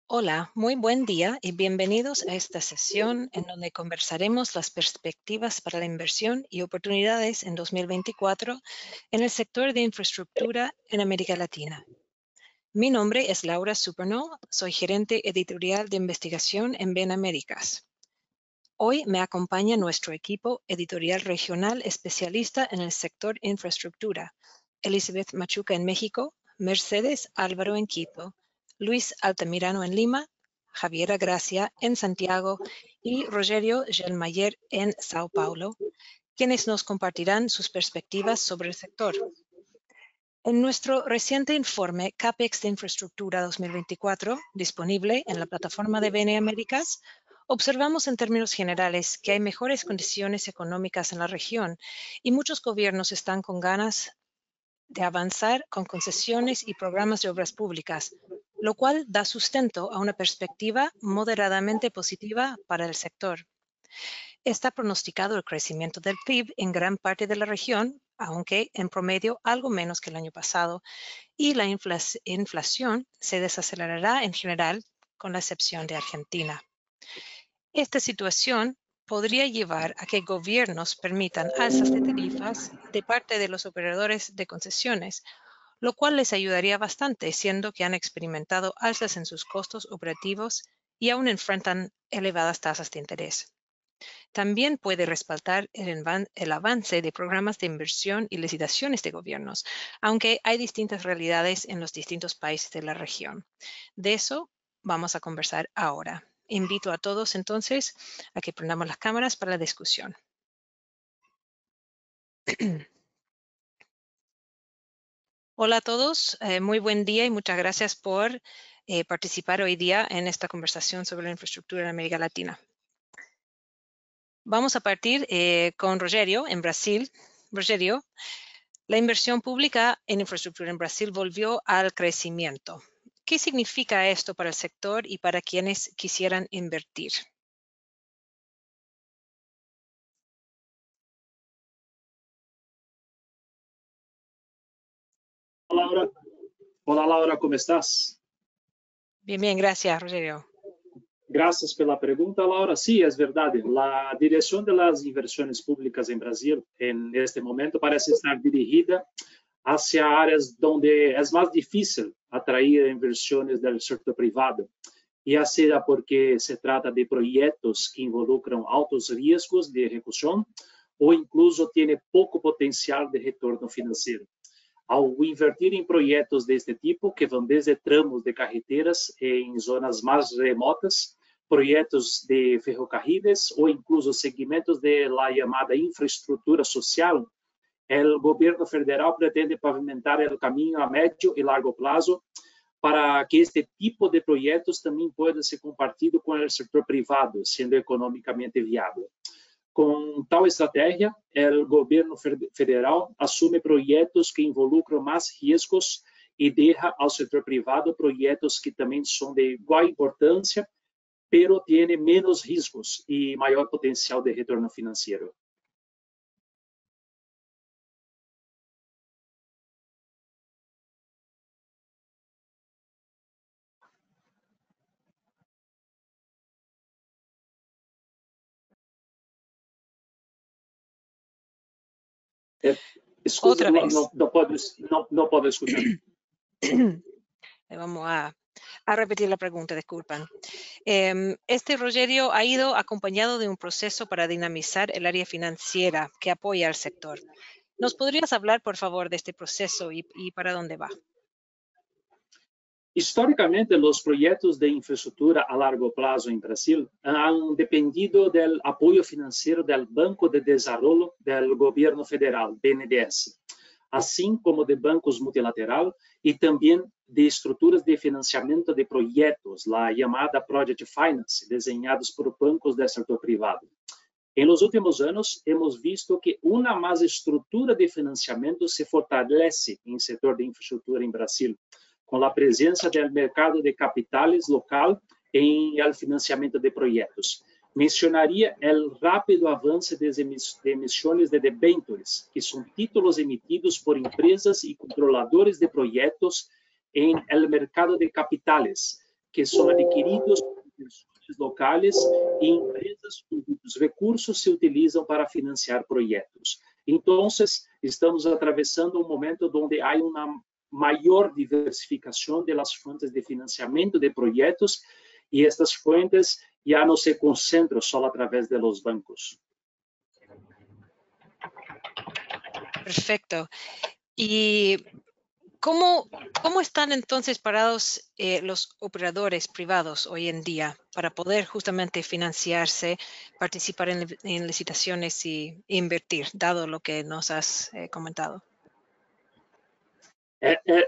Hola, muy buen día y bienvenidos a esta sesión en donde conversaremos las perspectivas para la inversión y oportunidades en 2024 en el sector de infraestructura en América Latina. Mi nombre es Laura Superno, soy gerente editorial de investigación en BEN Américas. Hoy me acompaña nuestro equipo editorial regional especialista en el sector infraestructura, Elizabeth Machuca en México, Mercedes Álvaro en Quito, Luis Altamirano en Lima, Javiera Gracia en Santiago y Rogerio Gelmayer en Sao Paulo, quienes nos compartirán sus perspectivas sobre el sector. En nuestro reciente informe CAPEX de Infraestructura 2024, disponible en la plataforma de BN Américas, observamos en términos generales que hay mejores condiciones económicas en la región y muchos gobiernos están con ganas de avanzar con concesiones y programas de obras públicas, lo cual da sustento a una perspectiva moderadamente positiva para el sector. Está pronosticado el crecimiento del PIB en gran parte de la región, aunque en promedio algo menos que el año pasado, y la inflación se desacelerará en general, con la excepción de Argentina. Esta situación podría llevar a que gobiernos permitan alzas de tarifas de parte de los operadores de concesiones, lo cual les ayudaría bastante, siendo que han experimentado alzas en sus costos operativos y aún enfrentan elevadas tasas de interés. También puede respaldar el avance de programas de inversión y licitaciones de gobiernos, aunque hay distintas realidades en los distintos países de la región. De eso vamos a conversar ahora. Invito a todos entonces a que prendamos las cámaras para la discusión. Hola a todos, muy buen día y muchas gracias por participar hoy día en esta conversación sobre la infraestructura en América Latina. Vamos a partir con Rogerio en Brasil. Rogerio, la inversión pública en infraestructura en Brasil volvió al crecimiento. ¿Qué significa esto para el sector y para quienes quisieran invertir? Hola Laura, ¿cómo estás? Bien, bien, gracias, Rogerio. Gracias pela pregunta, Laura. Sí, es verdad. La dirección de las inversiones públicas en Brasil en este momento parece estar dirigida hacia áreas donde es más difícil atraer inversiones del sector privado, ya sea porque se trata de proyectos que involucran altos riesgos de ejecución o incluso tiene poco potencial de retorno financiero. Ao invertir em projetos deste tipo, que vão desde tramos de carreteras em zonas mais remotas, projetos de ferrocarriles ou incluso segmentos de la chamada infraestrutura social, o governo federal pretende pavimentar o caminho a médio e largo prazo para que este tipo de projetos também possa ser compartido com o setor privado, sendo economicamente viável. Com tal estratégia, o governo federal assume projetos que involucram mais riscos e deixa ao setor privado projetos que também são de igual importância, pero têm menos riscos e maior potencial de retorno financeiro. Desculpa, Otra vez. não pode escutar. Vamos a repetir la pregunta, disculpan. Este Rogerio ha ido acompañado de un proceso para dinamizar el área financiera que apoya al sector. ¿Nos podrías hablar, por favor, de este proceso y para dónde va? Historicamente, os projetos de infraestrutura a largo prazo em Brasil han dependido do apoio financeiro do Banco de Desenvolvimento do Governo Federal, BNDES, assim como de bancos multilateral e também de estruturas de financiamento de projetos, a chamada Project Finance, desenhados por bancos do setor privado. Em los últimos anos, hemos visto que uma mais estrutura de financiamento se fortalece em setor de infraestrutura em Brasil, com a presença do mercado de capitais local em el financiamento de projetos. Mencionaria o rápido avanço de emissões de debêntures, que são títulos emitidos por empresas e controladores de projetos em el mercado de capitais, que son adquiridos por inversores locales y empresas cuyos recursos se utilizan para financiar proyectos. Entonces, estamos atravesando un momento donde hay una mayor diversificación de las fuentes de financiamiento de proyectos y estas fuentes ya no se concentran solo a través de los bancos. Perfecto. ¿Y cómo están entonces parados los operadores privados hoy en día para poder justamente financiarse, participar en licitaciones y invertir, dado lo que nos has comentado?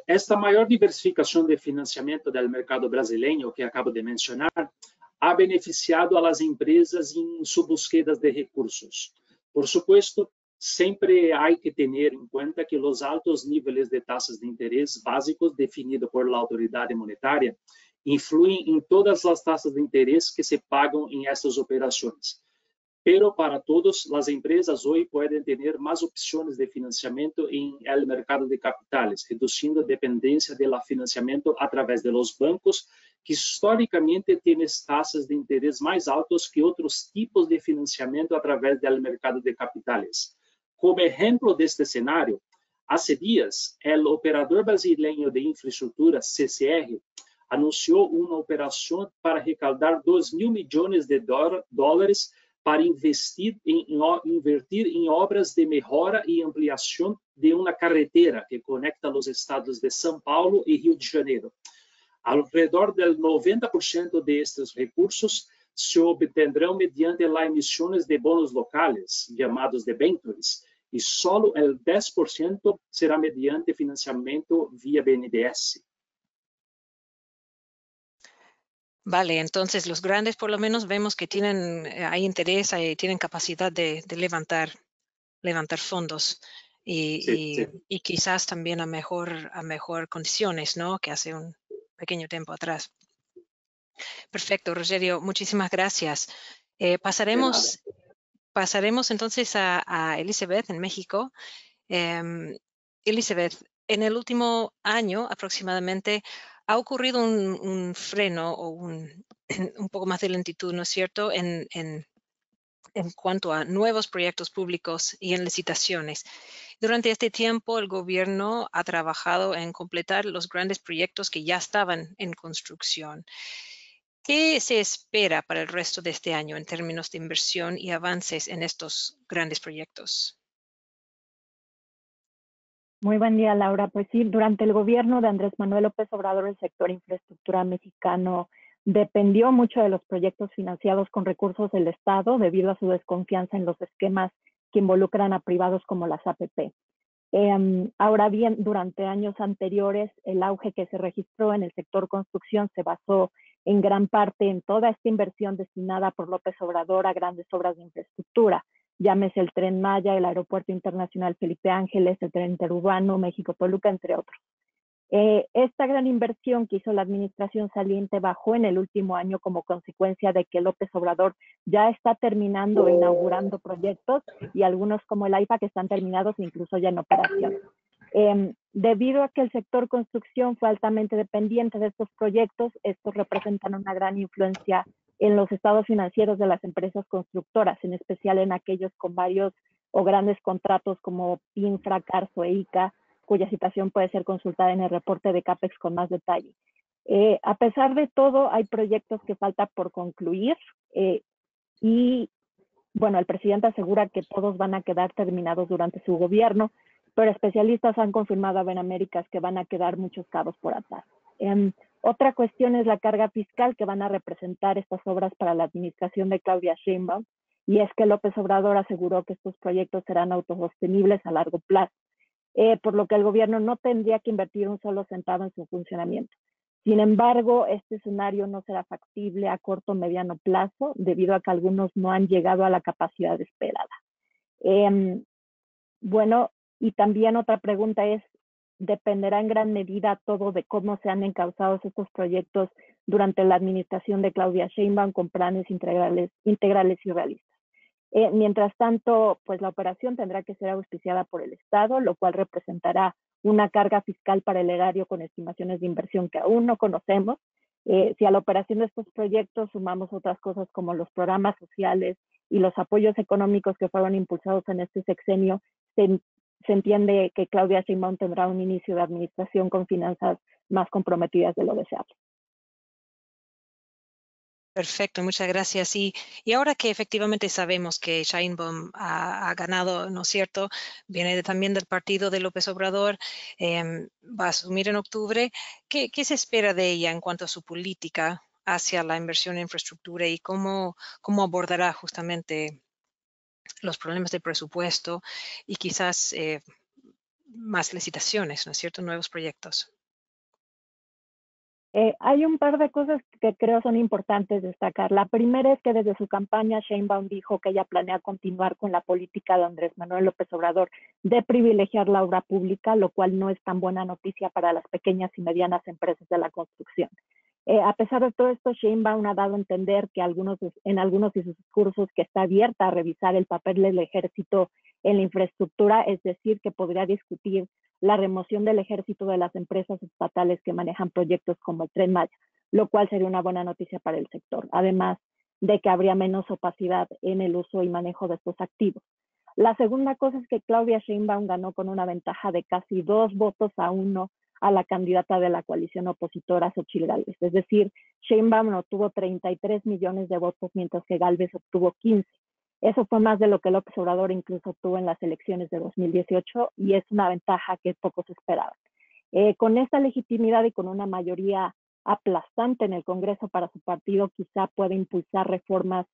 Esta mayor diversificación de financiamiento del mercado brasileño que acabo de mencionar ha beneficiado a las empresas en su búsqueda de recursos. Por supuesto, siempre hay que tener en cuenta que los altos niveles de tasas de interés básicos definidos por la autoridad monetaria influyen en todas las tasas de interés que se pagan en estas operaciones. Pero para todas las empresas hoy pueden tener más opciones de financiamiento en el mercado de capitales, reduciendo dependencia del financiamiento a través de los bancos, que históricamente tienen tasas de interés más altas que otros tipos de financiamiento a través del mercado de capitales. Como ejemplo de este escenario, hace días, el operador brasileño de infraestructura, CCR, anunció una operación para recaudar 2.000 millones de dólares para invertir em obras de mejora e ampliação de uma carretera que conecta os estados de São Paulo e Rio de Janeiro. Alrededor del 90% de estes recursos se obtendrão mediante las emisiones de bonos locales, llamados debentures, e solo el 10% será mediante financiamento vía BNDES. Vale, entonces los grandes por lo menos vemos que hay interés, tienen capacidad de levantar fondos y quizás también a mejor condiciones, ¿no? Que hace un pequeño tiempo atrás. Perfecto, Rogerio, muchísimas gracias. Pasaremos entonces a Elizabeth en México. Elizabeth, en el último año aproximadamente ha ocurrido un freno o un poco más de lentitud, ¿no es cierto?, en cuanto a nuevos proyectos públicos y en licitaciones. Durante este tiempo, el gobierno ha trabajado en completar los grandes proyectos que ya estaban en construcción. ¿Qué se espera para el resto de este año en términos de inversión y avances en estos grandes proyectos? Muy buen día, Laura. Pues sí, durante el gobierno de Andrés Manuel López Obrador, el sector infraestructura mexicano dependió mucho de los proyectos financiados con recursos del Estado debido a su desconfianza en los esquemas que involucran a privados como las APP. Ahora bien, durante años anteriores, el auge que se registró en el sector construcción se basó en gran parte en toda esta inversión destinada por López Obrador a grandes obras de infraestructura. Llámese el Tren Maya, el Aeropuerto Internacional Felipe Ángeles, el Tren Interurbano, México-Toluca, entre otros. Esta gran inversión que hizo la administración saliente bajó en el último año como consecuencia de que López Obrador ya está terminando e inaugurando proyectos y algunos como el AIFA que están terminados e incluso ya en operación. Debido a que el sector construcción fue altamente dependiente de estos proyectos, estos representan una gran influencia en los estados financieros de las empresas constructoras, en especial en aquellos con varios o grandes contratos como Infra, Carso e ICA, cuya situación puede ser consultada en el reporte de CAPEX con más detalle. A pesar de todo, hay proyectos que falta por concluir y, bueno, el presidente asegura que todos van a quedar terminados durante su gobierno, pero especialistas han confirmado a Benaméricas que van a quedar muchos cabos por atar. Otra cuestión es la carga fiscal que van a representar estas obras para la administración de Claudia Sheinbaum, y es que López Obrador aseguró que estos proyectos serán autosostenibles a largo plazo, por lo que el gobierno no tendría que invertir un solo centavo en su funcionamiento. Sin embargo, este escenario no será factible a corto o mediano plazo, debido a que algunos no han llegado a la capacidad esperada. Bueno, y también otra pregunta es, dependerá en gran medida todo de cómo sean encauzados estos proyectos durante la administración de Claudia Sheinbaum con planes integrales y realistas. Mientras tanto, pues la operación tendrá que ser auspiciada por el Estado, lo cual representará una carga fiscal para el erario con estimaciones de inversión que aún no conocemos. Si a la operación de estos proyectos sumamos otras cosas como los programas sociales y los apoyos económicos que fueron impulsados en este sexenio, se entiende que Claudia Sheinbaum tendrá un inicio de administración con finanzas más comprometidas de lo deseable. Perfecto, muchas gracias. Y ahora que efectivamente sabemos que Sheinbaum ha ganado, ¿no es cierto? Viene también del partido de López Obrador, va a asumir en octubre. ¿Qué se espera de ella en cuanto a su política hacia la inversión en infraestructura y cómo abordará justamente los problemas de presupuesto y quizás más licitaciones, ¿no es cierto? Nuevos proyectos. Hay un par de cosas que creo son importantes destacar. La primera es que desde su campaña Sheinbaum dijo que ella planea continuar con la política de Andrés Manuel López Obrador de privilegiar la obra pública, lo cual no es tan buena noticia para las pequeñas y medianas empresas de la construcción. A pesar de todo esto, Sheinbaum ha dado a entender que en algunos de sus discursos que está abierta a revisar el papel del ejército en la infraestructura, es decir, que podría discutir la remoción del ejército de las empresas estatales que manejan proyectos como el Tren Maya, lo cual sería una buena noticia para el sector, además de que habría menos opacidad en el uso y manejo de estos activos. La segunda cosa es que Claudia Sheinbaum ganó con una ventaja de casi 2 votos a 1 a la candidata de la coalición opositora, Xochitl Gálvez. Es decir, Sheinbaum obtuvo 33 millones de votos, mientras que Gálvez obtuvo 15. Eso fue más de lo que López Obrador incluso obtuvo en las elecciones de 2018 y es una ventaja que pocos esperaban. Con esta legitimidad y con una mayoría aplastante en el Congreso para su partido, quizá pueda impulsar reformas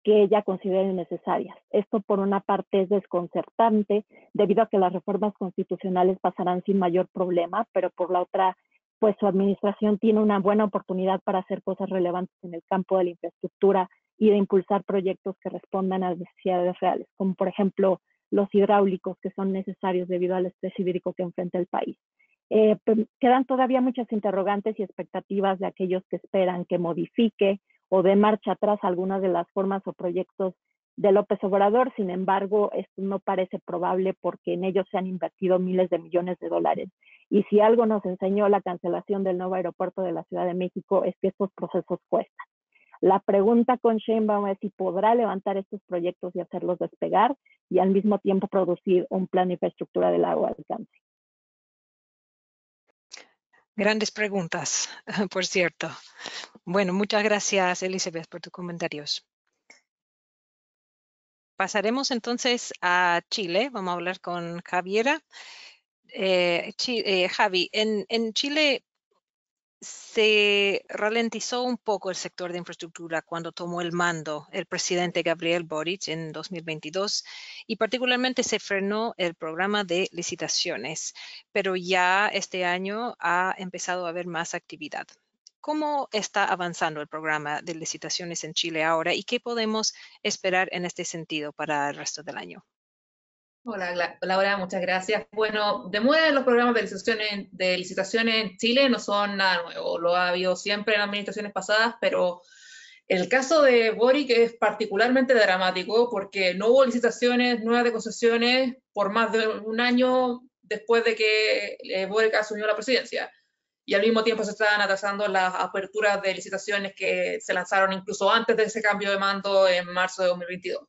que ella considere necesarias. Esto por una parte es desconcertante debido a que las reformas constitucionales pasarán sin mayor problema, pero por la otra, pues su administración tiene una buena oportunidad para hacer cosas relevantes en el campo de la infraestructura y de impulsar proyectos que respondan a las necesidades reales, como por ejemplo los hidráulicos que son necesarios debido al estrés hídrico que enfrenta el país. Quedan todavía muchas interrogantes y expectativas de aquellos que esperan que modifique o de marcha atrás algunas de las formas o proyectos de López Obrador. Sin embargo, esto no parece probable porque en ellos se han invertido miles de millones de dólares. Y si algo nos enseñó la cancelación del nuevo aeropuerto de la Ciudad de México es que estos procesos cuestan. La pregunta con Sheinbaum es si podrá levantar estos proyectos y hacerlos despegar y al mismo tiempo producir un plan de infraestructura de largo alcance. Grandes preguntas, por cierto. Bueno, muchas gracias, Elizabeth, por tus comentarios. Pasaremos entonces a Chile. Vamos a hablar con Javiera. Javi, en Chile se ralentizó un poco el sector de infraestructura cuando tomó el mando el presidente Gabriel Boric en 2022 y particularmente se frenó el programa de licitaciones, pero ya este año ha empezado a haber más actividad. ¿Cómo está avanzando el programa de licitaciones en Chile ahora y qué podemos esperar en este sentido para el resto del año? Hola, Laura, muchas gracias. Bueno, demora los programas de licitaciones en Chile no son nada nuevo, lo ha habido siempre en administraciones pasadas, pero el caso de Boric es particularmente dramático porque no hubo licitaciones nuevas de concesiones por más de un año después de que Boric asumió la presidencia. Y al mismo tiempo se estaban atrasando las aperturas de licitaciones que se lanzaron incluso antes de ese cambio de mando en marzo de 2022.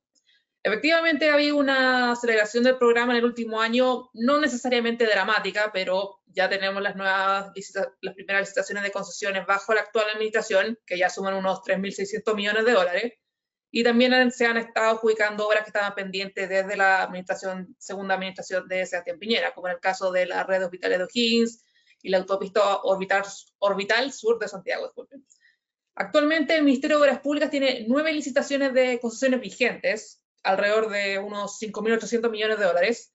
Efectivamente, ha habido una aceleración del programa en el último año, no necesariamente dramática, pero ya tenemos las primeras licitaciones de concesiones bajo la actual administración, que ya suman unos 3.600 millones de dólares, y también se han estado adjudicando obras que estaban pendientes desde la segunda administración de Sebastián Piñera, como en el caso de la red de hospitales de O'Higgins y la autopista orbital sur de Santiago. Disculpen. Actualmente el Ministerio de Obras Públicas tiene 9 licitaciones de concesiones vigentes, alrededor de unos 5.800 millones de dólares,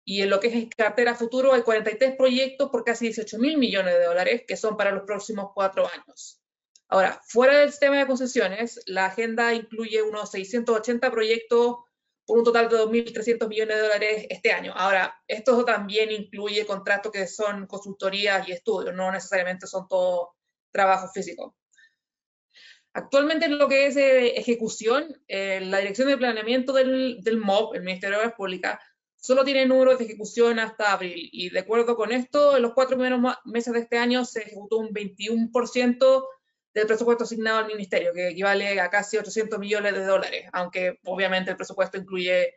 y en lo que es cartera futuro hay 43 proyectos por casi 18.000 millones de dólares que son para los próximos 4 años. Ahora, fuera del sistema de concesiones, la agenda incluye unos 680 proyectos por un total de 2.300 millones de dólares este año. Ahora, esto también incluye contratos que son consultorías y estudios, no necesariamente son todos trabajos físicos. Actualmente en lo que es ejecución, la Dirección de Planeamiento del MOP, el Ministerio de Obras Públicas, solo tiene números de ejecución hasta abril. Y de acuerdo con esto, en los 4 primeros meses de este año se ejecutó un 21% del presupuesto asignado al ministerio, que equivale a casi 800 millones de dólares, aunque obviamente el presupuesto incluye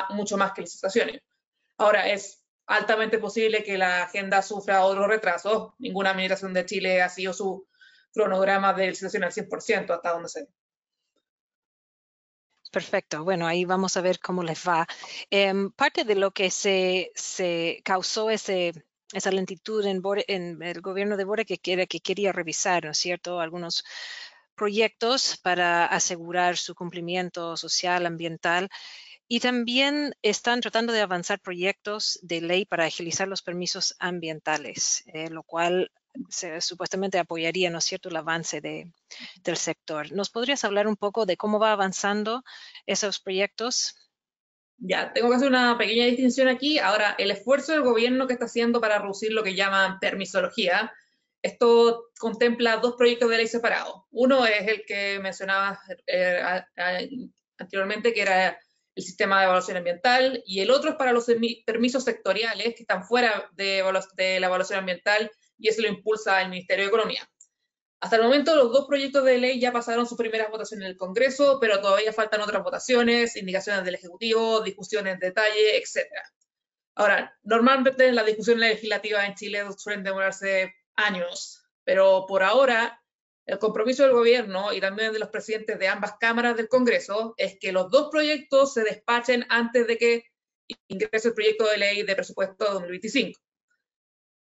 mucho más que licitaciones. Ahora, es altamente posible que la agenda sufra otros retrasos. Ninguna administración de Chile ha sido su cronograma de licitación al 100% hasta donde sé. Perfecto. Bueno, ahí vamos a ver cómo les va. Parte de lo que se causó esa lentitud en el gobierno de Boric que quería revisar, ¿no es cierto?, algunos proyectos para asegurar su cumplimiento social, ambiental, y también están tratando de avanzar proyectos de ley para agilizar los permisos ambientales, lo cual supuestamente apoyaría, ¿no es cierto?, el avance del sector. ¿Nos podrías hablar un poco de cómo va avanzando esos proyectos? Ya, tengo que hacer una pequeña distinción aquí. Ahora, el esfuerzo del gobierno que está haciendo para reducir lo que llaman permisología, esto contempla dos proyectos de ley separados. Uno es el que mencionabas anteriormente, que era el sistema de evaluación ambiental, y el otro es para los permisos sectoriales que están fuera de la evaluación ambiental, y eso lo impulsa el Ministerio de Economía. Hasta el momento los dos proyectos de ley ya pasaron sus primeras votaciones en el Congreso, pero todavía faltan otras votaciones, indicaciones del Ejecutivo, discusiones en detalle, etc. Ahora, normalmente las discusiones legislativas en Chile suelen demorarse años, pero por ahora el compromiso del gobierno y también de los presidentes de ambas cámaras del Congreso es que los dos proyectos se despachen antes de que ingrese el proyecto de ley de presupuesto 2025.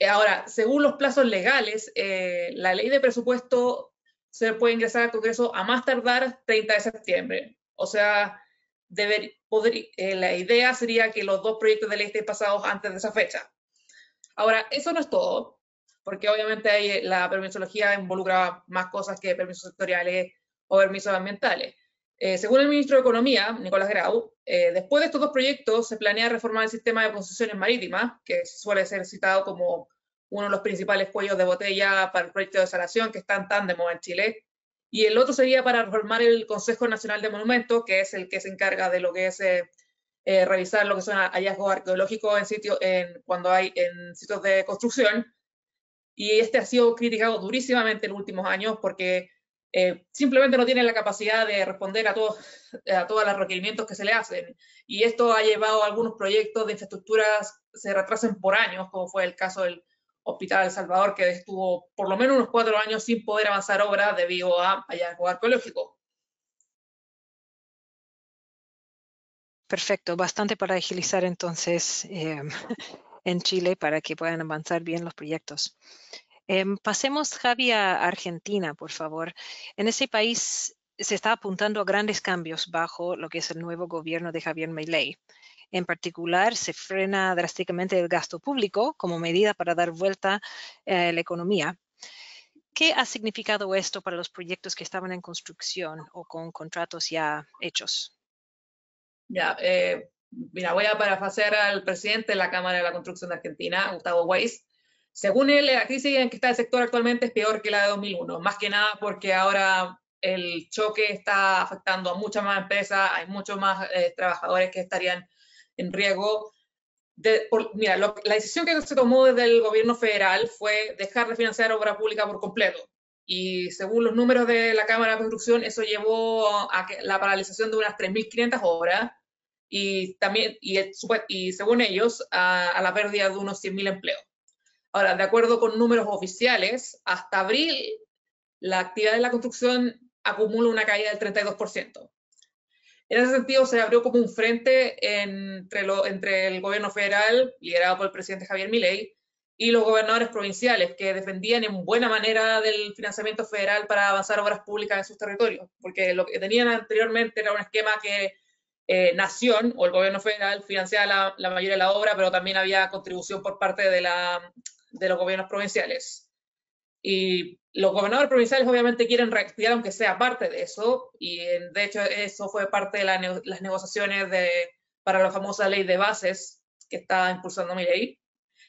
Ahora, según los plazos legales, la ley de presupuesto se puede ingresar al Congreso a más tardar 30 de septiembre. O sea, la idea sería que los dos proyectos de ley estén pasados antes de esa fecha. Ahora, eso no es todo, porque obviamente la permisología involucra más cosas que permisos sectoriales o permisos ambientales. Según el ministro de Economía, Nicolás Grau, después de estos dos proyectos se planea reformar el sistema de concesiones marítimas, que suele ser citado como uno de los principales cuellos de botella para el proyecto de desalación que están tan de moda en Chile. Y el otro sería para reformar el Consejo Nacional de Monumentos, que es el que se encarga de lo que es revisar lo que son hallazgos arqueológicos cuando hay en sitios de construcción. Y este ha sido criticado durísimamente en los últimos años porque simplemente no tiene la capacidad de responder a todos los requerimientos que se le hacen. Y esto ha llevado a algunos proyectos de infraestructuras se retrasen por años, como fue el caso del Hospital El Salvador, que estuvo por lo menos unos 4 años sin poder avanzar obras debido a hallazgos arqueológicos. Perfecto, bastante para agilizar entonces en Chile para que puedan avanzar bien los proyectos. Pasemos, Javi, a Argentina, por favor. En ese país se está apuntando a grandes cambios bajo lo que es el nuevo gobierno de Javier Milei. En particular, se frena drásticamente el gasto público como medida para dar vuelta a la economía. ¿Qué ha significado esto para los proyectos que estaban en construcción o con contratos ya hechos? Ya, mira, voy a parafrasear al presidente de la Cámara de la Construcción de Argentina, Gustavo Weiss. Según él, la crisis en que está el sector actualmente es peor que la de 2001, más que nada porque ahora el choque está afectando a muchas más empresas, hay muchos más trabajadores que estarían en riesgo. Mira, la decisión que se tomó desde el gobierno federal fue dejar de financiar obra pública por completo. Y según los números de la Cámara de Construcción, eso llevó a la paralización de unas 3.500 obras y según ellos, a la pérdida de unos 100.000 empleos. Ahora, de acuerdo con números oficiales, hasta abril la actividad de la construcción acumula una caída del 32%. En ese sentido, se abrió como un frente entre el gobierno federal, liderado por el presidente Javier Milei, y los gobernadores provinciales, que defendían en buena manera del financiamiento federal para avanzar obras públicas en sus territorios, porque lo que tenían anteriormente era un esquema que Nación, o el gobierno federal, financiaba la mayoría de la obra, pero también había contribución por parte de los gobiernos provinciales. Y los gobernadores provinciales obviamente quieren reactivar aunque sea parte de eso, y de hecho eso fue parte de las negociaciones para la famosa ley de bases que está impulsando Milei.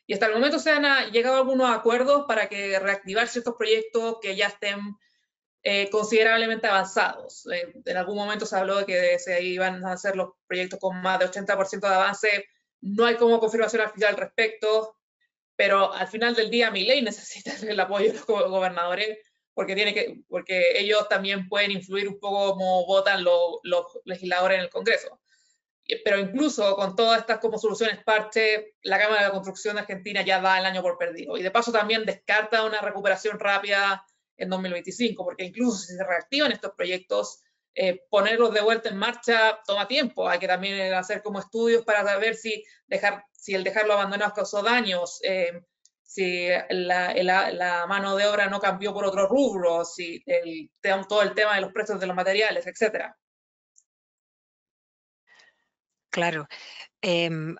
Y hasta el momento se han llegado a algunos acuerdos para que reactivar ciertos proyectos que ya estén considerablemente avanzados. En algún momento se habló de que se iban a hacer los proyectos con más de 80% de avance. No hay como confirmación oficial al respecto, pero al final del día Milei necesita el apoyo de los gobernadores porque ellos también pueden influir un poco cómo votan los legisladores en el Congreso. Pero incluso con todas estas como soluciones parche, la Cámara de Construcción de Argentina ya da el año por perdido. Y de paso también descarta una recuperación rápida en 2025, porque incluso si se reactivan estos proyectos, ponerlos de vuelta en marcha toma tiempo. Hay que también hacer como estudios para saber si el dejarlo abandonado causó daños, si la mano de obra no cambió por otro rubro, si todo el tema de los precios de los materiales, etcétera. Claro.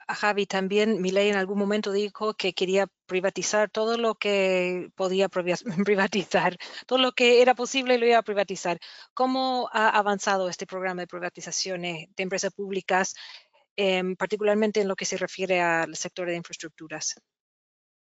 Javi, también Milei en algún momento dijo que quería privatizar todo lo que podía privatizar, todo lo que era posible lo iba a privatizar. ¿Cómo ha avanzado este programa de privatizaciones de empresas públicas, particularmente en lo que se refiere al sector de infraestructuras?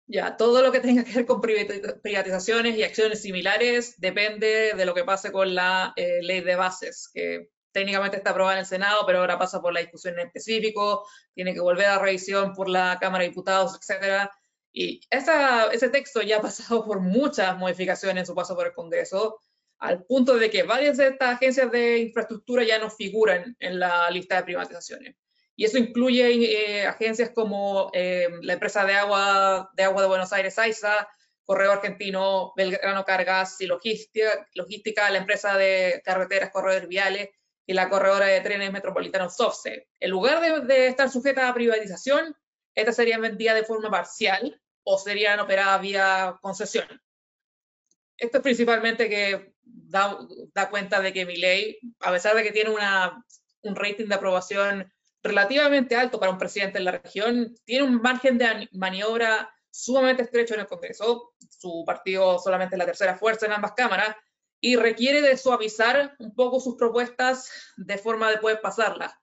Ya, todo lo que tenga que ver con privatizaciones y acciones similares depende de lo que pase con la ley de bases, que técnicamente está aprobada en el Senado, pero ahora pasa por la discusión en específico, tiene que volver a revisión por la Cámara de Diputados, etc. Y ese texto ya ha pasado por muchas modificaciones en su paso por el Congreso, al punto de que varias de estas agencias de infraestructura ya no figuran en la lista de privatizaciones. Y eso incluye agencias como la empresa de agua de Buenos Aires, AISA, Correo Argentino, Belgrano Cargas y Logística, la empresa de carreteras Corredores Viales y la corredora de trenes metropolitanos SOFCE. En lugar de estar sujeta a privatización, estas serían vendidas de forma parcial o serían operadas vía concesión. Esto es principalmente que da cuenta de que Milei, a pesar de que tiene un rating de aprobación relativamente alto para un presidente en la región, tiene un margen de maniobra sumamente estrecho en el Congreso. Su partido solamente es la tercera fuerza en ambas cámaras y requiere de suavizar un poco sus propuestas de forma de poder pasarlas.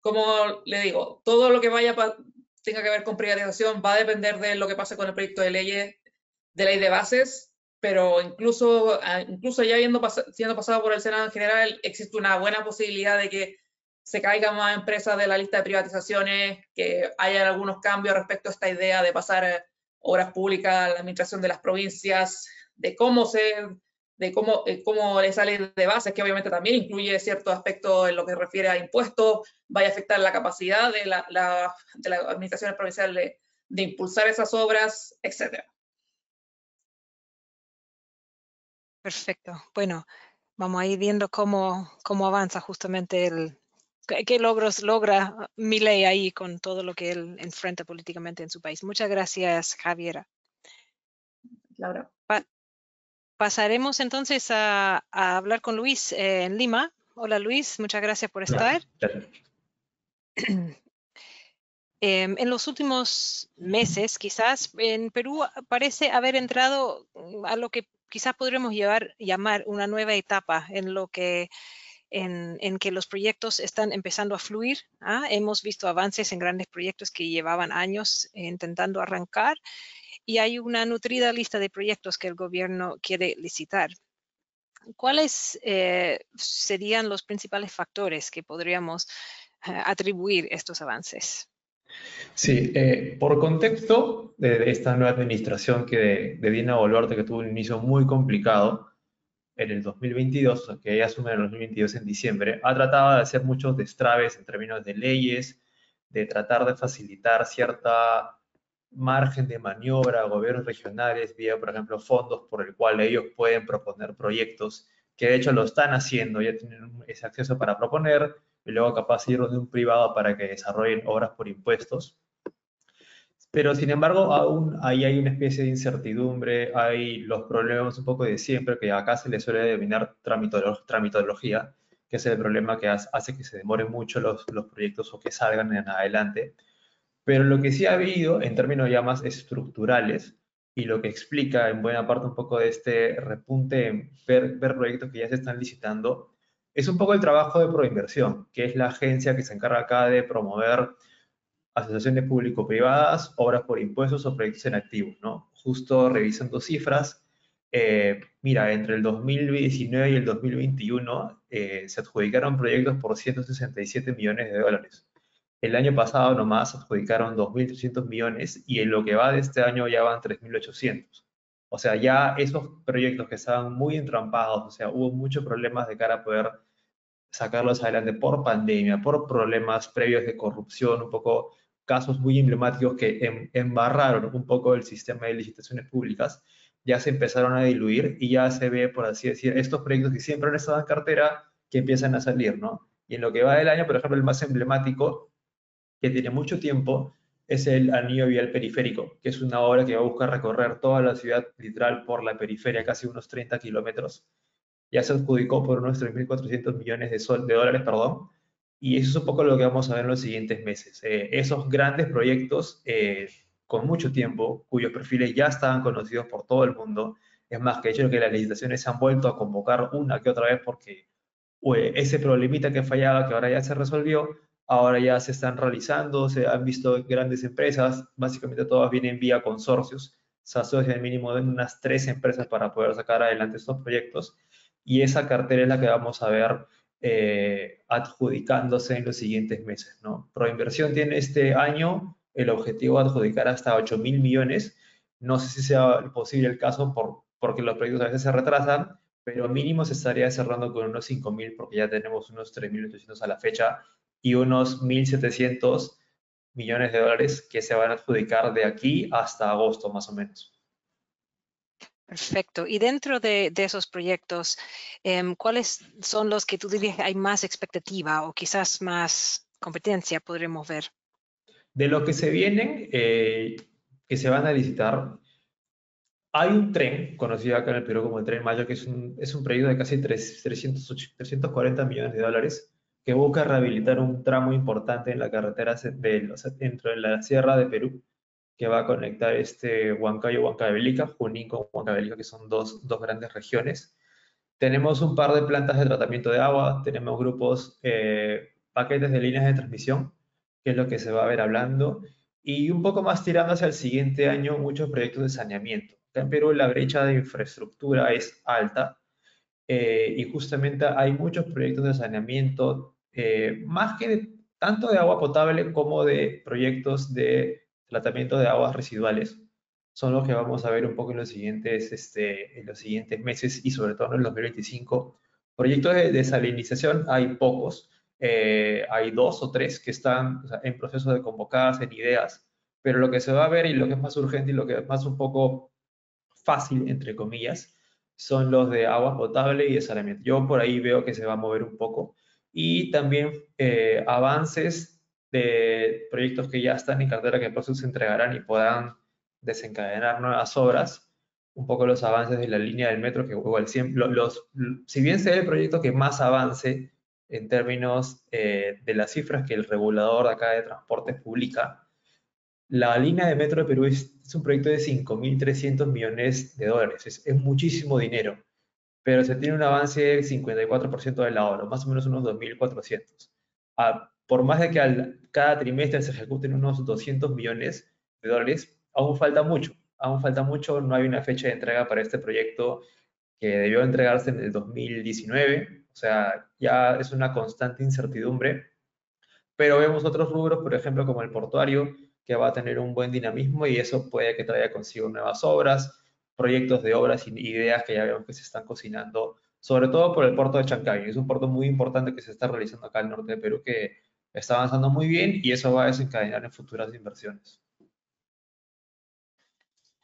Como le digo, todo lo que tenga que ver con privatización va a depender de lo que pase con el proyecto de ley de bases, pero incluso ya siendo pasado por el Senado en general, existe una buena posibilidad de que se caigan más empresas de la lista de privatizaciones, que haya algunos cambios respecto a esta idea de pasar obras públicas a la administración de las provincias, de cómo esa ley de bases, que obviamente también incluye ciertos aspectos en lo que refiere a impuestos, vaya a afectar la capacidad de las administraciones provinciales de impulsar esas obras, etc. Perfecto. Bueno, vamos a ir viendo cómo avanza justamente qué logros logra Milei ahí con todo lo que él enfrenta políticamente en su país. Muchas gracias, Javiera. Laura. Pasaremos entonces a hablar con Luis en Lima. Hola Luis, muchas gracias por estar. En los últimos meses, quizás, en Perú parece haber entrado a lo que quizás podremos llamar una nueva etapa en que los proyectos están empezando a fluir. Hemos visto avances en grandes proyectos que llevaban años intentando arrancar y hay una nutrida lista de proyectos que el gobierno quiere licitar. ¿Cuáles serían los principales factores que podríamos atribuir estos avances? Sí, por contexto de esta nueva administración de Dina Boluarte, que tuvo un inicio muy complicado en el 2022, o sea, que ella asume en el 2022 en diciembre, ha tratado de hacer muchos destraves en términos de leyes, de tratar de facilitar cierta margen de maniobra a gobiernos regionales vía, por ejemplo, fondos por el cual ellos pueden proponer proyectos, que de hecho lo están haciendo, ya tienen ese acceso para proponer, y luego capaz ir de un privado para que desarrollen obras por impuestos. Pero sin embargo, aún ahí hay una especie de incertidumbre, hay los problemas un poco de siempre, que acá se le suele denominar tramitología, que es el problema que hace que se demoren mucho los proyectos o que salgan en adelante. Pero lo que sí ha habido en términos ya más estructurales, y lo que explica en buena parte un poco de este repunte en ver proyectos que ya se están licitando, es un poco el trabajo de Proinversión, que es la agencia que se encarga acá de promover asociaciones público-privadas, obras por impuestos o proyectos en activos, ¿no? Justo revisando cifras, mira, entre el 2019 y el 2021 se adjudicaron proyectos por 167 millones de dólares. El año pasado nomás adjudicaron 2.300 millones y en lo que va de este año ya van 3.800. O sea, ya esos proyectos que estaban muy entrampados, o sea, hubo muchos problemas de cara a poder sacarlos adelante por pandemia, por problemas previos de corrupción, un poco casos muy emblemáticos que embarraron un poco el sistema de licitaciones públicas, ya se empezaron a diluir y ya se ve, por así decir, estos proyectos que siempre han estado en cartera que empiezan a salir, ¿no? Y en lo que va del año, por ejemplo, el más emblemático, que tiene mucho tiempo, es el anillo vial periférico, que es una obra que va a buscar recorrer toda la ciudad literal por la periferia, casi unos 30 kilómetros. Ya se adjudicó por unos 3.400 millones de dólares, perdón, y eso es un poco lo que vamos a ver en los siguientes meses. Esos grandes proyectos con mucho tiempo, cuyos perfiles ya estaban conocidos por todo el mundo. Es más, que de hecho que las licitaciones se han vuelto a convocar una que otra vez porque ese problemita que fallaba, que ahora ya se resolvió, ahora ya se están realizando, se han visto grandes empresas, básicamente todas vienen vía consorcios, se asocian mínimo de unas 3 empresas para poder sacar adelante estos proyectos, y esa cartera es la que vamos a ver adjudicándose en los siguientes meses, ¿no? Proinversión tiene este año el objetivo de adjudicar hasta 8.000 millones, no sé si sea posible el caso porque los proyectos a veces se retrasan, pero mínimo se estaría cerrando con unos 5.000 porque ya tenemos unos 3.800 a la fecha y unos 1.700 millones de dólares que se van a adjudicar de aquí hasta agosto más o menos. Perfecto. Y dentro de esos proyectos, ¿cuáles son los que tú dirías que hay más expectativa o quizás más competencia podremos ver? De lo que se vienen, que se van a licitar, hay un tren, conocido acá en el Perú como el Tren Maya, que es un proyecto de casi 340 millones de dólares, que busca rehabilitar un tramo importante en la carretera dentro de la Sierra de Perú, que va a conectar Huancayo-Huancavelica, Junín con Huancavelica, que son dos grandes regiones. Tenemos un par de plantas de tratamiento de agua, tenemos grupos, paquetes de líneas de transmisión, que es lo que se va a ver hablando, y un poco más tirando hacia el siguiente año, muchos proyectos de saneamiento. Acá en Perú la brecha de infraestructura es alta, y justamente hay muchos proyectos de saneamiento, más que tanto de agua potable como de proyectos de tratamiento de aguas residuales. Son los que vamos a ver un poco en los siguientes meses y sobre todo en el 2025. Proyectos de desalinización hay pocos, hay 2 o 3 que están, o sea, en proceso de convocarse, en ideas, pero lo que se va a ver y lo que es más urgente y lo que es más un poco fácil, entre comillas, son los de agua potable y de saneamiento. Yo por ahí veo que se va a mover un poco. Y también avances de proyectos que ya están en cartera que pronto se entregarán y puedan desencadenar nuevas obras. Un poco los avances de la línea del metro, que igual siempre, si bien sea el proyecto que más avance en términos de las cifras que el regulador de acá de transportes publica, la línea de metro de Perú es un proyecto de 5.300 millones de dólares. Es muchísimo dinero, pero se tiene un avance del 54% de la obra, más o menos unos 2.400. Por más de que cada trimestre se ejecuten unos 200 millones de dólares, aún falta mucho. Aún falta mucho, no hay una fecha de entrega para este proyecto que debió entregarse en el 2019. O sea, ya es una constante incertidumbre. Pero vemos otros rubros, por ejemplo, como el portuario, que va a tener un buen dinamismo y eso puede que traiga consigo nuevas obras, proyectos de obras y ideas que ya vemos que se están cocinando, sobre todo por el puerto de Chancay. Es un puerto muy importante que se está realizando acá al norte de Perú que está avanzando muy bien y eso va a desencadenar en futuras inversiones.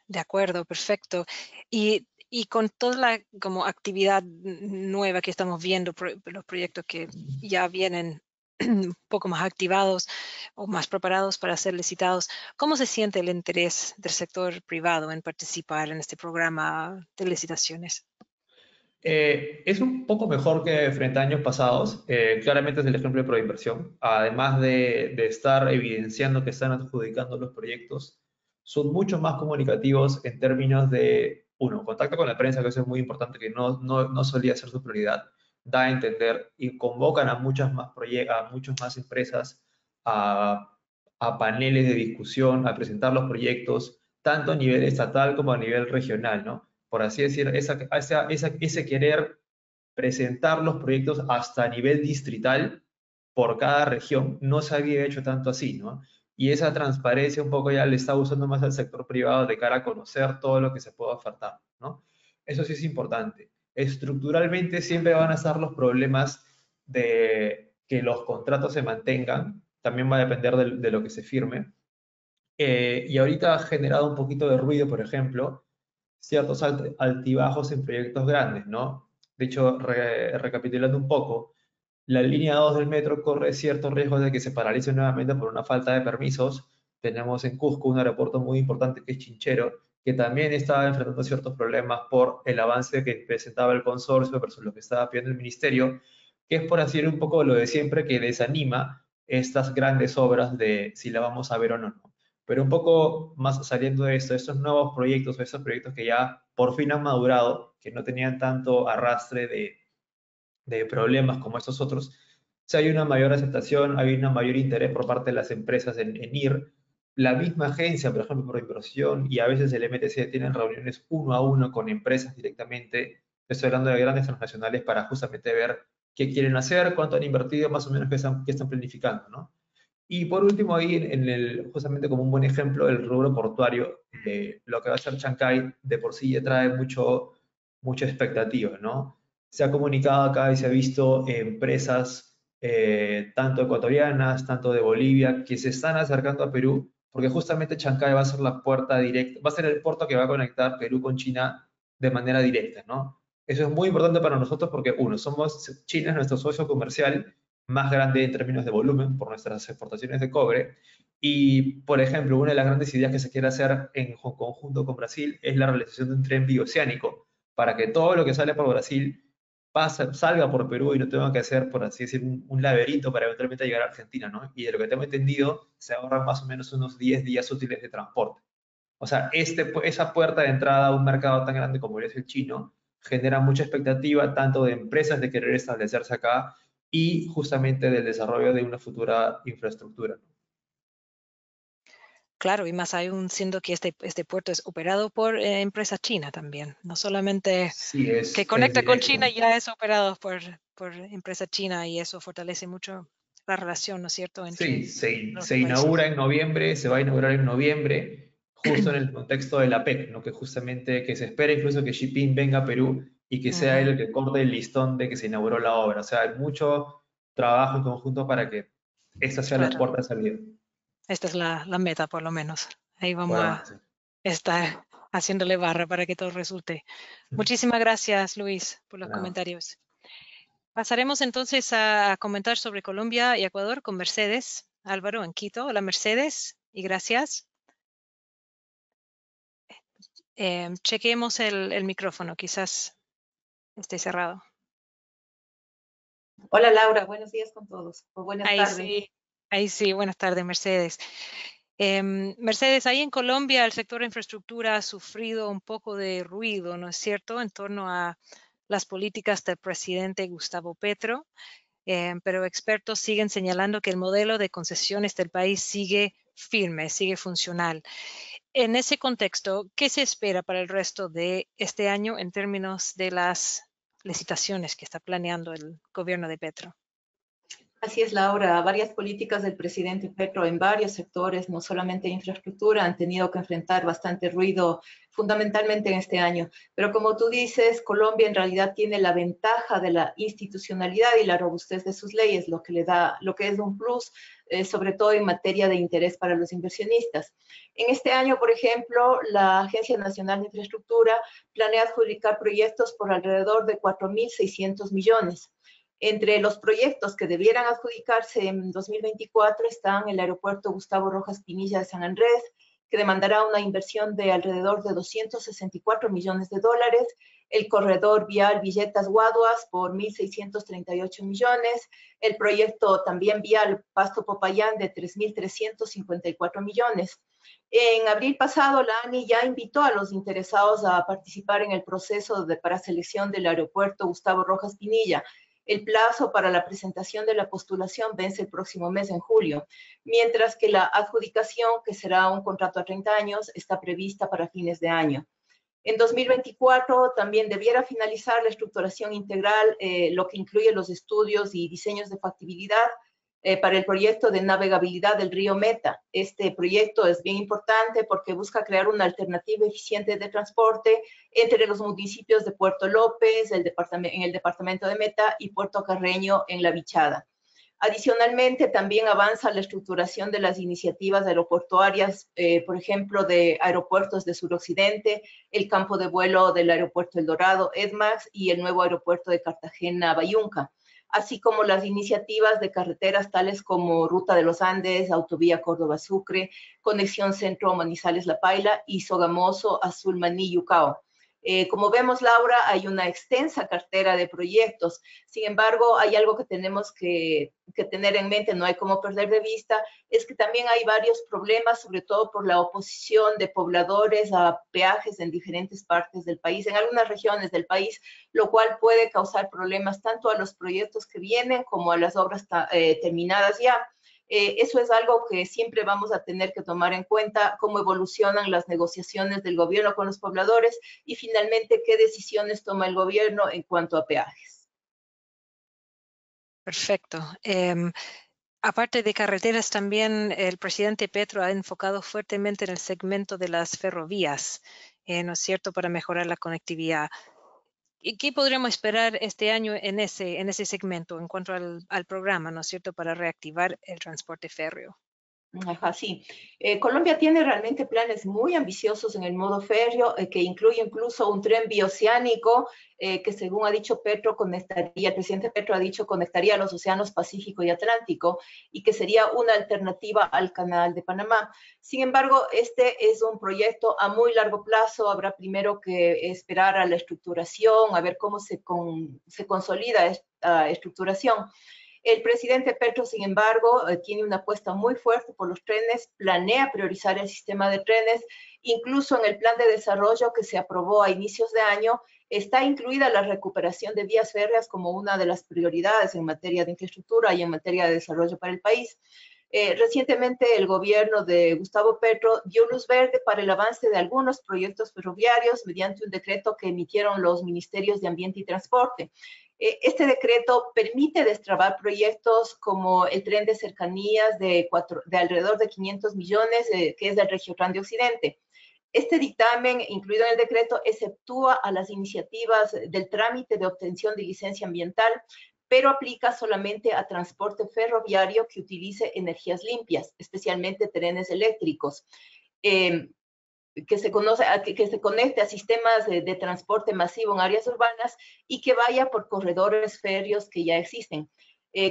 De acuerdo, perfecto. Y con toda la como actividad nueva que estamos viendo, los proyectos que ya vienen un poco más activados o más preparados para ser licitados, ¿cómo se siente el interés del sector privado en participar en este programa de licitaciones? Es un poco mejor que frente a años pasados. Claramente es el ejemplo de Proinversión. Además de estar evidenciando que están adjudicando los proyectos, son mucho más comunicativos en términos de, uno, contacto con la prensa, que eso es muy importante, que no solía ser su prioridad. Da a entender y convocan a muchas más empresas a paneles de discusión, a presentar los proyectos, tanto a nivel estatal como a nivel regional, ¿no? Por así decir, ese querer presentar los proyectos hasta nivel distrital por cada región no se había hecho tanto así, ¿no? y esa transparencia un poco ya le está usando más al sector privado de cara a conocer todo lo que se puede ofertar, ¿no? Eso sí es importante. Estructuralmente siempre van a estar los problemas de que los contratos se mantengan, también va a depender de lo que se firme. Y ahorita ha generado un poquito de ruido, por ejemplo, ciertos altibajos en proyectos grandes, ¿no? De hecho, recapitulando un poco, la línea 2 del metro corre cierto riesgo de que se paralice nuevamente por una falta de permisos. Tenemos en Cusco un aeropuerto muy importante que es Chinchero, que también estaba enfrentando ciertos problemas por el avance que presentaba el consorcio versus lo que estaba pidiendo el ministerio, que es por así un poco lo de siempre que desanima estas grandes obras de si la vamos a ver o no. Pero un poco más saliendo de esto, estos nuevos proyectos, estos proyectos que ya por fin han madurado, que no tenían tanto arrastre de problemas como estos otros, si hay una mayor aceptación, hay un mayor interés por parte de las empresas en ir. La misma agencia, por ejemplo, por inversión, y a veces el MTC tienen reuniones uno a uno con empresas directamente, estoy hablando de grandes transnacionales, para justamente ver qué quieren hacer, cuánto han invertido, más o menos qué están planificando, ¿no? Y por último, ahí justamente como un buen ejemplo, el rubro portuario, lo que va a ser Chancay, de por sí ya trae mucha expectativa, ¿no? Se ha comunicado acá y se ha visto empresas tanto ecuatorianas, tanto de Bolivia, que se están acercando a Perú, porque justamente Chancay va a ser la puerta directa, va a ser el puerto que va a conectar Perú con China de manera directa, ¿no? Eso es muy importante para nosotros porque, uno, China es nuestro socio comercial más grande en términos de volumen por nuestras exportaciones de cobre. Y, por ejemplo, una de las grandes ideas que se quiere hacer en conjunto con Brasil es la realización de un tren bioceánico para que todo lo que sale por Brasil salga por Perú y no tenga que hacer, por así decir, un laberinto para eventualmente llegar a Argentina, ¿no? Y de lo que tengo entendido, se ahorran más o menos unos 10 días útiles de transporte. O sea, esa puerta de entrada a un mercado tan grande como es el chino genera mucha expectativa tanto de empresas de querer establecerse acá y justamente del desarrollo de una futura infraestructura. Claro, y más aún siendo que este puerto es operado por empresa china también, no solamente Sí, que es conecta con directo. China, ya es operado por empresa china y eso fortalece mucho la relación, ¿no es cierto?, Sí, entre los se inaugura países. en noviembre, se va a inaugurar en noviembre, justo en el contexto de la PEC, ¿no? Que justamente que se espera incluso que Xi Jinping venga a Perú y que sea él el que corte el listón de que se inauguró la obra. O sea, hay mucho trabajo en conjunto para que esta sea la Claro, puerta de salida. esta es la meta por lo menos. Ahí vamos Por a avance. estar haciéndole barra para que todo resulte. Muchísimas gracias, Luis, por los Nada. comentarios. Pasaremos entonces a comentar sobre Colombia y Ecuador con Mercedes Álvaro en Quito. Hola, Mercedes, y gracias. Chequemos el micrófono, quizás esté cerrado. Hola Laura, buenos días con todos. O buenas tardes. Ahí sí, buenas tardes, Mercedes. Mercedes, ahí en Colombia el sector de infraestructura ha sufrido un poco de ruido, ¿no es cierto?, en torno a las políticas del presidente Gustavo Petro, pero expertos siguen señalando que el modelo de concesiones del país sigue firme, sigue funcional. En ese contexto, ¿qué se espera para el resto de este año en términos de las licitaciones que está planeando el gobierno de Petro? Así es, Laura. Varias políticas del presidente Petro en varios sectores, no solamente infraestructura, han tenido que enfrentar bastante ruido, fundamentalmente en este año. Pero como tú dices, Colombia en realidad tiene la ventaja de la institucionalidad y la robustez de sus leyes, lo que es un plus, sobre todo en materia de interés para los inversionistas. En este año, por ejemplo, la Agencia Nacional de Infraestructura planea adjudicar proyectos por alrededor de 4.600 millones. Entre los proyectos que debieran adjudicarse en 2024 están el aeropuerto Gustavo Rojas Pinilla de San Andrés, que demandará una inversión de alrededor de 264 millones de dólares, el corredor vial Villetas-Guaduas por 1.638 millones, el proyecto también vial Pasto-Popayán de 3.354 millones. En abril pasado, la ANI ya invitó a los interesados a participar en el proceso para selección del aeropuerto Gustavo Rojas Pinilla. El plazo para la presentación de la postulación vence el próximo mes, en julio, mientras que la adjudicación, que será un contrato a 30 años, está prevista para fines de año. En 2024 también debiera finalizar la estructuración integral, lo que incluye los estudios y diseños de factibilidad, para el proyecto de navegabilidad del río Meta. Este proyecto es bien importante porque busca crear una alternativa eficiente de transporte entre los municipios de Puerto López, en el departamento de Meta, y Puerto Carreño en La Vichada. Adicionalmente, también avanza la estructuración de las iniciativas aeroportuarias, por ejemplo, de aeropuertos de suroccidente, el campo de vuelo del aeropuerto El Dorado, EDMAX, y el nuevo aeropuerto de Cartagena, Bayunca, así como las iniciativas de carreteras tales como Ruta de los Andes, Autovía Córdoba-Sucre, Conexión Centro-Manizales-La Paila y Sogamoso-Azul-Maní-Yucao. Como vemos, Laura, hay una extensa cartera de proyectos. Sin embargo, hay algo que tenemos que tener en mente, no hay cómo perder de vista, es que también hay varios problemas, sobre todo por la oposición de pobladores a peajes en diferentes partes del país, en algunas regiones del país, lo cual puede causar problemas tanto a los proyectos que vienen como a las obras terminadas ya. Eso es algo que siempre vamos a tener que tomar en cuenta, cómo evolucionan las negociaciones del gobierno con los pobladores y finalmente qué decisiones toma el gobierno en cuanto a peajes. Perfecto. Aparte de carreteras, también el presidente Petro ha enfocado fuertemente en el segmento de las ferrovías, ¿no es cierto?, para mejorar la conectividad. ¿Y qué podríamos esperar este año en ese segmento en cuanto al programa, ¿no es cierto?, para reactivar el transporte férreo? Ajá, sí. Colombia tiene realmente planes muy ambiciosos en el modo férreo, que incluye incluso un tren bioceánico que, según ha dicho Petro, el presidente Petro ha dicho, conectaría los océanos Pacífico y Atlántico y que sería una alternativa al Canal de Panamá. Sin embargo, este es un proyecto a muy largo plazo. Habrá primero que esperar a la estructuración, a ver cómo se consolida esta estructuración. El presidente Petro, sin embargo, tiene una apuesta muy fuerte por los trenes, planea priorizar el sistema de trenes, incluso en el plan de desarrollo que se aprobó a inicios de año, está incluida la recuperación de vías férreas como una de las prioridades en materia de infraestructura y en materia de desarrollo para el país. Recientemente el gobierno de Gustavo Petro dio luz verde para el avance de algunos proyectos ferroviarios mediante un decreto que emitieron los ministerios de Ambiente y Transporte. Este decreto permite destrabar proyectos como el tren de cercanías de alrededor de 500 millones, que es del Regiotran de Occidente. Este dictamen, incluido en el decreto, exceptúa a las iniciativas del trámite de obtención de licencia ambiental, pero aplica solamente a transporte ferroviario que utilice energías limpias, especialmente trenes eléctricos. Que se conecte a sistemas de transporte masivo en áreas urbanas y que vaya por corredores férreos que ya existen.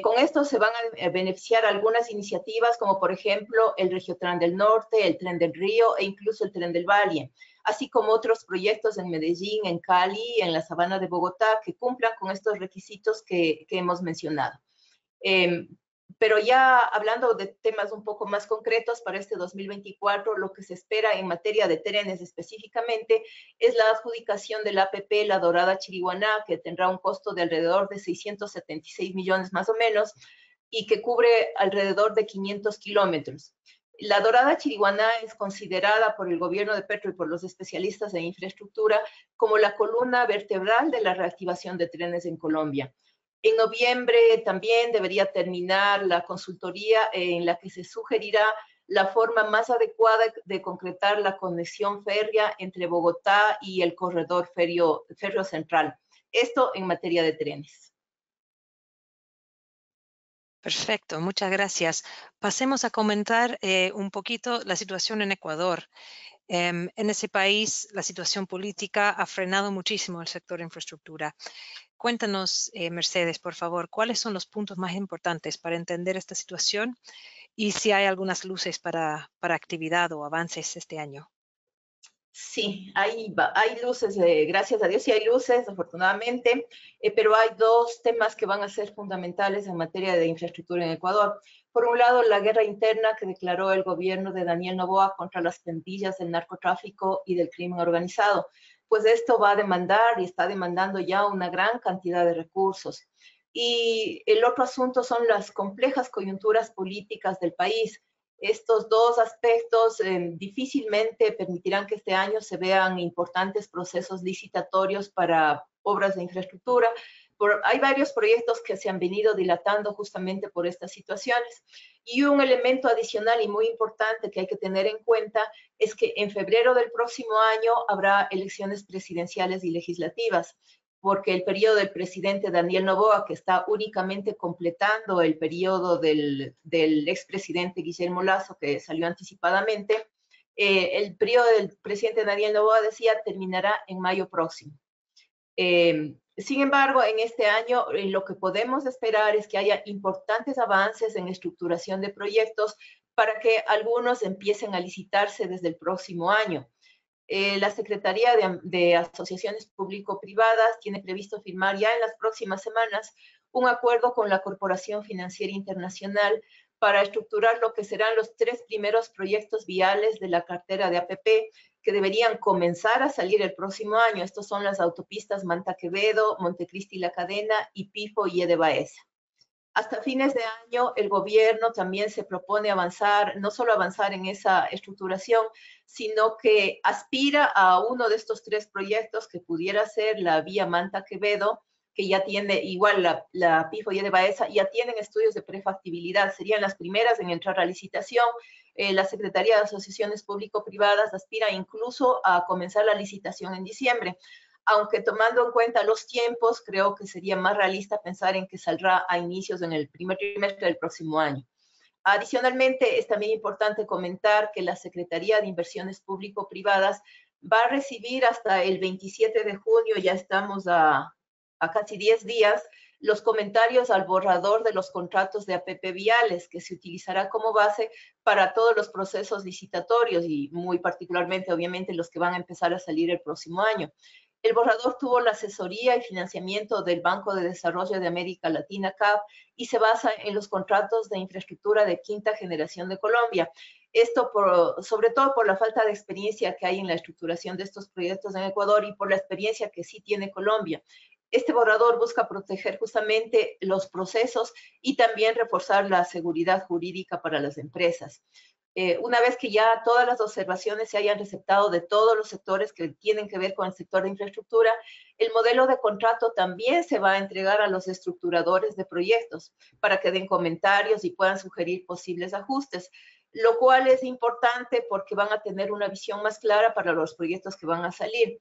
Con esto se van a beneficiar algunas iniciativas como por ejemplo el Regiotran del Norte, el Tren del Río e incluso el Tren del Valle, así como otros proyectos en Medellín, en Cali, en la Sabana de Bogotá que cumplan con estos requisitos que hemos mencionado. Pero ya hablando de temas un poco más concretos para este 2024, lo que se espera en materia de trenes específicamente es la adjudicación del APP La Dorada Chiriguaná, que tendrá un costo de alrededor de 676 millones más o menos y que cubre alrededor de 500 kilómetros. La Dorada Chiriguaná es considerada por el gobierno de Petro y por los especialistas en infraestructura como la columna vertebral de la reactivación de trenes en Colombia. En noviembre también debería terminar la consultoría en la que se sugerirá la forma más adecuada de concretar la conexión férrea entre Bogotá y el corredor férreo central. Esto en materia de trenes. Perfecto, muchas gracias. Pasemos a comentar un poquito la situación en Ecuador. En ese país, la situación política ha frenado muchísimo el sector infraestructura. Cuéntanos, Mercedes, por favor, ¿cuáles son los puntos más importantes para entender esta situación y si hay algunas luces para actividad o avances este año? Sí, hay luces, gracias a Dios, sí hay luces, afortunadamente, pero hay dos temas que van a ser fundamentales en materia de infraestructura en Ecuador. Por un lado, la guerra interna que declaró el gobierno de Daniel Noboa contra las pandillas del narcotráfico y del crimen organizado, pues esto va a demandar y está demandando ya una gran cantidad de recursos. Y el otro asunto son las complejas coyunturas políticas del país. Estos dos aspectos difícilmente permitirán que este año se vean importantes procesos licitatorios para obras de infraestructura, hay varios proyectos que se han venido dilatando justamente por estas situaciones. Y un elemento adicional y muy importante que hay que tener en cuenta es que en febrero del próximo año habrá elecciones presidenciales y legislativas, porque el periodo del presidente Daniel Noboa, que está únicamente completando el periodo del expresidente Guillermo Lasso, que salió anticipadamente, el periodo del presidente Daniel Noboa, decía, terminará en mayo próximo. Sin embargo, en este año lo que podemos esperar es que haya importantes avances en estructuración de proyectos para que algunos empiecen a licitarse desde el próximo año. La Secretaría de Asociaciones Público-Privadas tiene previsto firmar ya en las próximas semanas un acuerdo con la Corporación Financiera Internacional para estructurar lo que serán los 3 primeros proyectos viales de la cartera de APP que deberían comenzar a salir el próximo año. Estos son las autopistas Manta-Quevedo, Montecristi-La Cadena y Pifo-Ie de Baeza. Hasta fines de año, el gobierno también se propone avanzar, no solo avanzar en esa estructuración, sino que aspira a uno de estos 3 proyectos que pudiera ser la vía Manta-Quevedo, que ya tiene, igual la Pifo-Ie de Baeza, ya tienen estudios de prefactibilidad, serían las primeras en entrar a licitación. La Secretaría de Asociaciones Público-Privadas aspira incluso a comenzar la licitación en diciembre, aunque tomando en cuenta los tiempos, creo que sería más realista pensar en que saldrá a inicios en el primer trimestre del próximo año. Adicionalmente, es también importante comentar que la Secretaría de Inversiones Público-Privadas va a recibir hasta el 27 de junio, ya estamos a casi 10 días, los comentarios al borrador de los contratos de APP viales, que se utilizará como base para todos los procesos licitatorios y muy particularmente, obviamente, los que van a empezar a salir el próximo año. El borrador tuvo la asesoría y financiamiento del Banco de Desarrollo de América Latina, CAP, y se basa en los contratos de infraestructura de quinta generación de Colombia. Esto sobre todo por la falta de experiencia que hay en la estructuración de estos proyectos en Ecuador y por la experiencia que sí tiene Colombia. Este borrador busca proteger justamente los procesos y también reforzar la seguridad jurídica para las empresas. Una vez que ya todas las observaciones se hayan receptado de todos los sectores que tienen que ver con el sector de infraestructura, el modelo de contrato también se va a entregar a los estructuradores de proyectos para que den comentarios y puedan sugerir posibles ajustes, lo cual es importante porque van a tener una visión más clara para los proyectos que van a salir.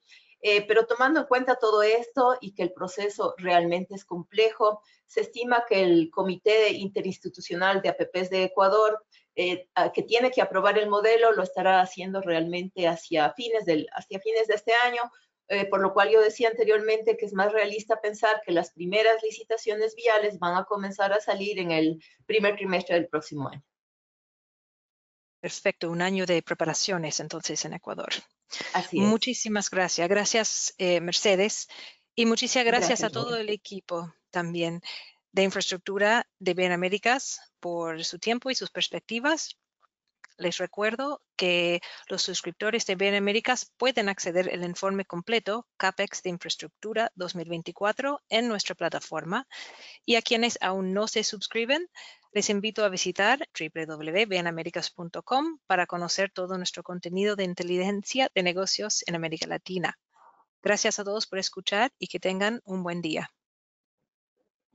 Pero tomando en cuenta todo esto y que el proceso realmente es complejo, se estima que el Comité Interinstitucional de APPs de Ecuador, que tiene que aprobar el modelo, lo estará haciendo realmente hacia fines de este año, por lo cual yo decía anteriormente que es más realista pensar que las primeras licitaciones viales van a comenzar a salir en el primer trimestre del próximo año. Perfecto, un año de preparaciones entonces en Ecuador. Así es. Muchísimas gracias. Gracias, Mercedes. Y muchísimas gracias a todo el equipo también de infraestructura de BN Américas por su tiempo y sus perspectivas. Les recuerdo que los suscriptores de BN Américas pueden acceder al informe completo CAPEX de Infraestructura 2024 en nuestra plataforma. Y a quienes aún no se suscriben, les invito a visitar www.bnamericas.com para conocer todo nuestro contenido de inteligencia de negocios en América Latina. Gracias a todos por escuchar y que tengan un buen día.